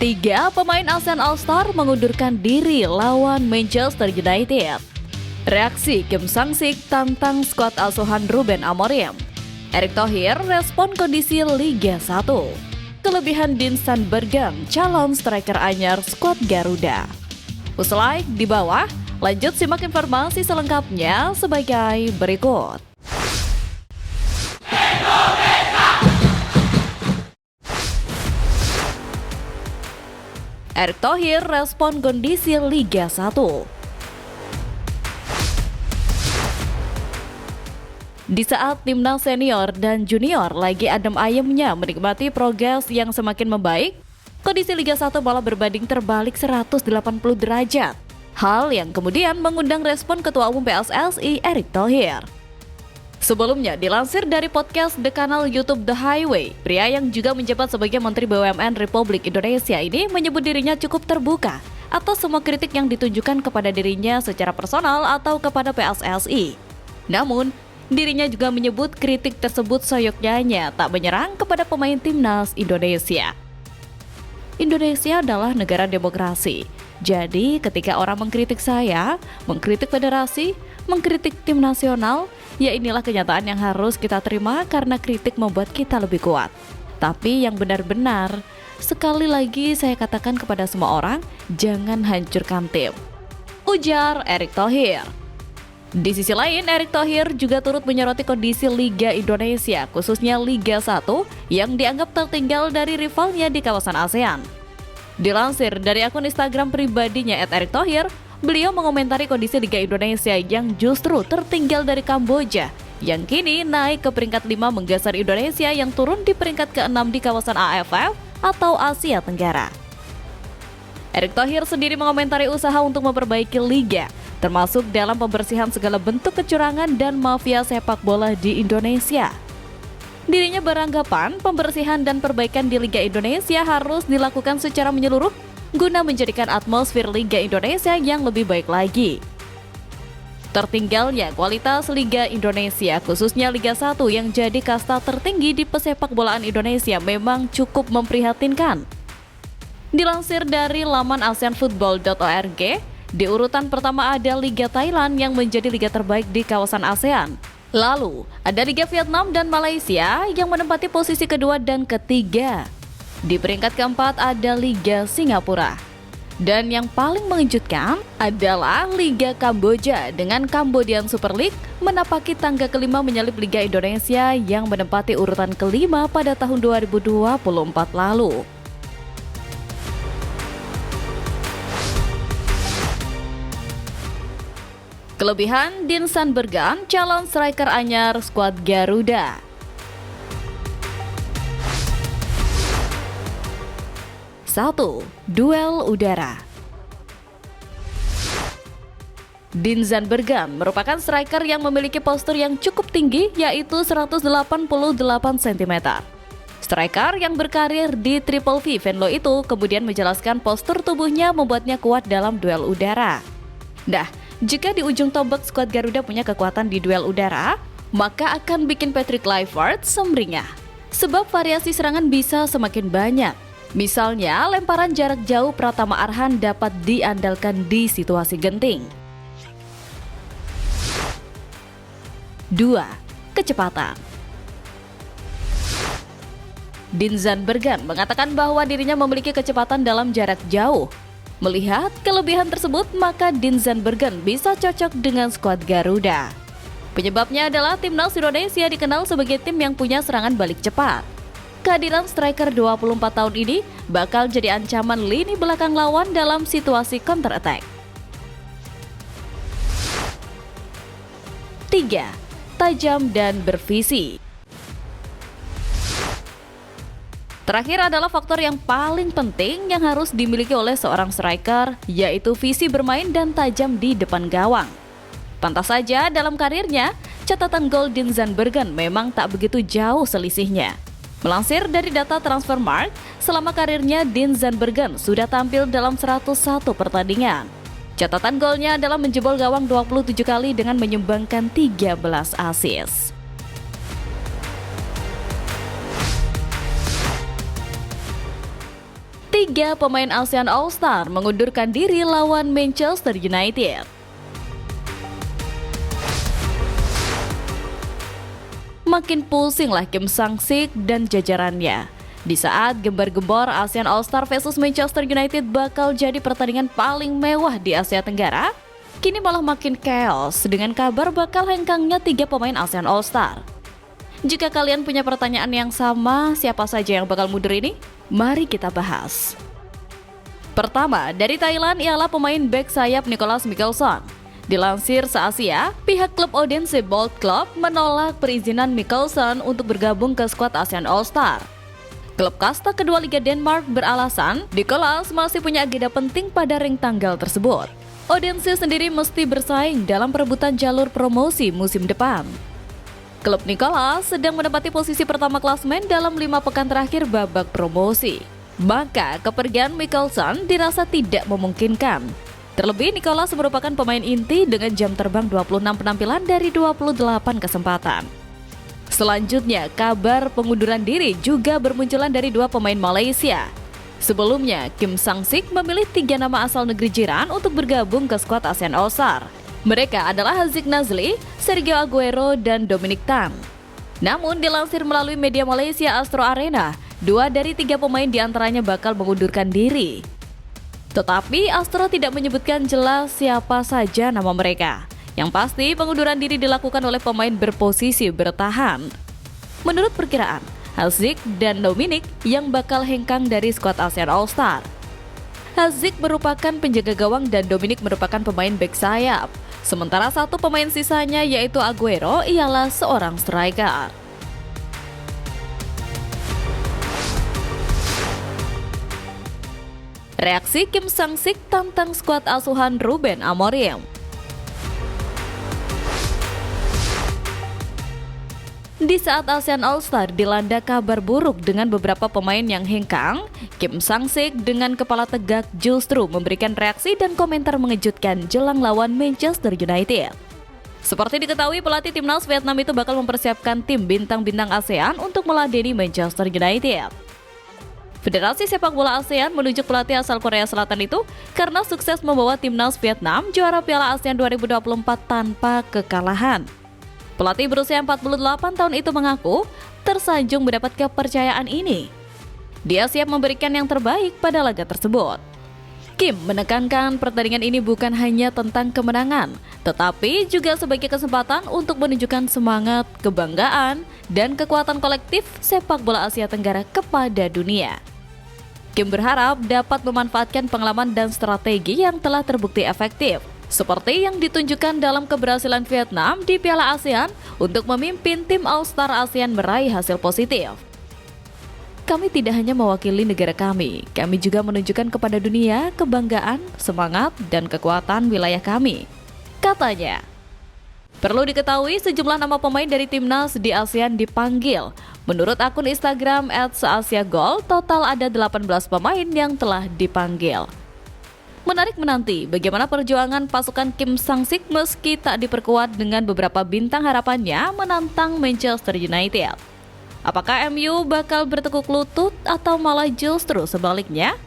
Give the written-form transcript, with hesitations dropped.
Tiga pemain ASEAN All-Star mengundurkan diri lawan Manchester United. Reaksi Kim Sang-sik tantang skuad asuhan Ruben Amorim. Erick Thohir respon kondisi Liga 1. Kelebihan Dean Sandbergen calon striker anyar skuad Garuda. Like di bawah, lanjut simak informasi selengkapnya sebagai berikut. Erick Thohir respon kondisi Liga 1. Di saat timnas senior dan junior lagi adem ayemnya menikmati progres yang semakin membaik, kondisi Liga 1 malah berbanding terbalik 180 derajat. Hal yang kemudian mengundang respon Ketua Umum PSSI Erick Thohir. Sebelumnya, dilansir dari podcast The Kanal YouTube The Highway, pria yang juga menjabat sebagai Menteri BUMN Republik Indonesia ini menyebut dirinya cukup terbuka atas semua kritik yang ditunjukkan kepada dirinya secara personal atau kepada PSSI. Namun, dirinya juga menyebut kritik tersebut soyoknya tak menyerang kepada pemain timnas Indonesia. Indonesia adalah negara demokrasi. Jadi ketika orang mengkritik saya, mengkritik federasi, mengkritik tim nasional, ya inilah kenyataan yang harus kita terima karena kritik membuat kita lebih kuat. Tapi yang benar-benar, sekali lagi saya katakan kepada semua orang, jangan hancurkan tim. Ujar Erick Thohir. Di sisi lain, Erick Thohir juga turut menyoroti kondisi Liga Indonesia, khususnya Liga 1, yang dianggap tertinggal dari rivalnya di kawasan ASEAN. Dilansir dari akun Instagram pribadinya @Erick Thohir, beliau mengomentari kondisi Liga Indonesia yang justru tertinggal dari Kamboja, yang kini naik ke peringkat 5 menggeser Indonesia yang turun di peringkat ke-6 di kawasan AFF atau Asia Tenggara. Erick Thohir sendiri mengomentari usaha untuk memperbaiki liga, termasuk dalam pembersihan segala bentuk kecurangan dan mafia sepak bola di Indonesia. Dirinya beranggapan pembersihan dan perbaikan di Liga Indonesia harus dilakukan secara menyeluruh guna menjadikan atmosfer Liga Indonesia yang lebih baik lagi. Tertinggalnya kualitas Liga Indonesia, khususnya Liga 1 yang jadi kasta tertinggi di pesepak bolaan Indonesia memang cukup memprihatinkan. Dilansir dari laman ASEANFootball.org, di urutan pertama ada Liga Thailand yang menjadi liga terbaik di kawasan ASEAN. Lalu, ada Liga Vietnam dan Malaysia yang menempati posisi kedua dan ketiga. Di peringkat keempat ada Liga Singapura. Dan yang paling mengejutkan adalah Liga Kamboja dengan Cambodian Super League menapaki tangga kelima menyalip Liga Indonesia yang menempati urutan kelima pada tahun 2024 lalu. Kelebihan Dean Sandbergen calon striker anyar skuad Garuda. Satu, duel udara. Dean Sandbergen merupakan striker yang memiliki postur yang cukup tinggi, yaitu 188 cm. Striker yang berkarir di Triple V Venlo itu kemudian menjelaskan postur tubuhnya membuatnya kuat dalam duel udara. Nah, jika di ujung tombak skuad Garuda punya kekuatan di duel udara, maka akan bikin Patrick Kluivert sumringah. Sebab variasi serangan bisa semakin banyak. Misalnya, lemparan jarak jauh Pratama Arhan dapat diandalkan di situasi genting. 2. Kecepatan. Dean Sandbergen mengatakan bahwa dirinya memiliki kecepatan dalam jarak jauh. Melihat kelebihan tersebut, maka Dean Sandbergen bisa cocok dengan skuad Garuda. Penyebabnya adalah timnas Indonesia dikenal sebagai tim yang punya serangan balik cepat. Kehadiran striker 24 tahun ini bakal jadi ancaman lini belakang lawan dalam situasi counter attack. 3. Tajam dan bervisi. Terakhir adalah faktor yang paling penting yang harus dimiliki oleh seorang striker, yaitu visi bermain dan tajam di depan gawang. Pantas saja dalam karirnya, catatan gol Dean Sandbergen memang tak begitu jauh selisihnya. Melansir dari data Transfermarkt, selama karirnya Dean Sandbergen sudah tampil dalam 101 pertandingan. Catatan golnya adalah menjebol gawang 27 kali dengan menyumbangkan 13 assist. 3. 3 pemain ASEAN All-Star mengundurkan diri lawan Manchester United. Makin pusinglah Kim Sang-sik dan jajarannya. Di saat gembar-gembor ASEAN All-Star vs Manchester United bakal jadi pertandingan paling mewah di Asia Tenggara, kini malah makin chaos dengan kabar bakal hengkangnya 3 pemain ASEAN All-Star. Jika kalian punya pertanyaan yang sama, siapa saja yang bakal mundur ini? Mari kita bahas. Pertama, dari Thailand ialah pemain bek sayap Nicholas Mikkelson. Dilansir se-Asia, pihak klub Odense Bold Club menolak perizinan Mikkelson untuk bergabung ke skuad ASEAN All-Star. Klub kasta kedua Liga Denmark beralasan Nicholas masih punya agenda penting pada ring tanggal tersebut. Odense sendiri mesti bersaing dalam perebutan jalur promosi musim depan. Klub Nicholas sedang menempati posisi pertama klasemen dalam 5 pekan terakhir babak promosi. Maka kepergian Mikkelson dirasa tidak memungkinkan. Terlebih Nicholas merupakan pemain inti dengan jam terbang 26 penampilan dari 28 kesempatan. Selanjutnya, kabar pengunduran diri juga bermunculan dari 2 pemain Malaysia. Sebelumnya, Kim Sang-sik memilih 3 nama asal negeri jiran untuk bergabung ke skuad ASEAN All-Star. Mereka adalah Haziq Nazli, Sergio Aguero, dan Dominic Tan. Namun dilansir melalui media Malaysia Astro Arena, 2 dari 3 pemain diantaranya bakal mengundurkan diri. Tetapi Astro tidak menyebutkan jelas siapa saja nama mereka. Yang pasti pengunduran diri dilakukan oleh pemain berposisi bertahan. Menurut perkiraan, Haziq dan Dominic yang bakal hengkang dari skuad ASEAN All-Star. Haziq merupakan penjaga gawang dan Dominic merupakan pemain bek sayap. Sementara 1 pemain sisanya yaitu Aguero ialah seorang striker. Reaksi Kim Sang-sik tantang skuad asuhan Ruben Amorim. Di saat ASEAN All-Star dilanda kabar buruk dengan beberapa pemain yang hengkang, Kim Sang-sik dengan kepala tegak justru memberikan reaksi dan komentar mengejutkan jelang lawan Manchester United. Seperti diketahui, pelatih timnas Vietnam itu bakal mempersiapkan tim bintang-bintang ASEAN untuk meladeni Manchester United. Federasi Sepak Bola ASEAN menunjuk pelatih asal Korea Selatan itu karena sukses membawa timnas Vietnam juara Piala ASEAN 2024 tanpa kekalahan. Pelatih berusia 48 tahun itu mengaku tersanjung mendapat kepercayaan ini. Dia siap memberikan yang terbaik pada laga tersebut. Kim menekankan pertandingan ini bukan hanya tentang kemenangan, tetapi juga sebagai kesempatan untuk menunjukkan semangat, kebanggaan, dan kekuatan kolektif sepak bola Asia Tenggara kepada dunia. Kim berharap dapat memanfaatkan pengalaman dan strategi yang telah terbukti efektif, seperti yang ditunjukkan dalam keberhasilan Vietnam di Piala ASEAN untuk memimpin tim All-Star ASEAN meraih hasil positif. Kami tidak hanya mewakili negara kami juga menunjukkan kepada dunia kebanggaan, semangat, dan kekuatan wilayah kami, katanya. Perlu diketahui sejumlah nama pemain dari timnas di ASEAN dipanggil. Menurut akun Instagram @seasiagol, total ada 18 pemain yang telah dipanggil. Menarik menanti bagaimana perjuangan pasukan Kim Sang-sik meski tak diperkuat dengan beberapa bintang harapannya menantang Manchester United. Apakah MU bakal bertekuk lutut atau malah justru sebaliknya?